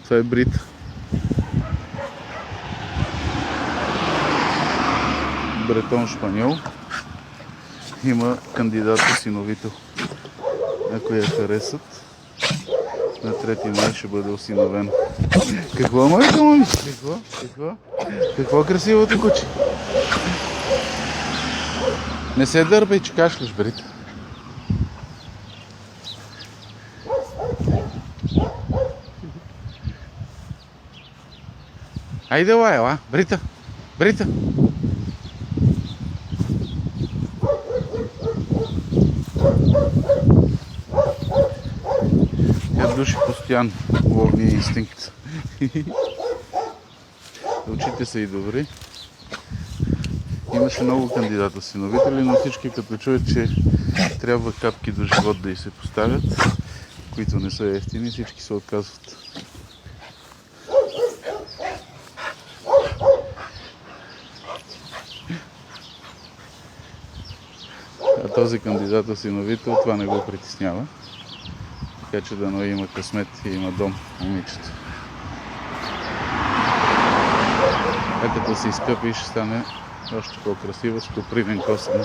Това е Брита. Бретон шпаньол. Има кандидат осиновител. Ако я харесат, на 3 май ще бъде осиновен. Какво, моята мами? Какво красивото куче? Не се дърпай, че кашляш, Брита. Айде, ела, Брита! Брита! Тя души постоянно ловния инстинкт. Очите са и добри. Имаше много кандидата синовители, но всички като чуят, че трябва капки до живот да й се поставят, които не са ефтини, всички се отказват. А този кандидат осиновител това не го притеснява. Така че дано има късмет и има дом момичето. А като се изкъпи, ще стане още по-красива с копринен косъм.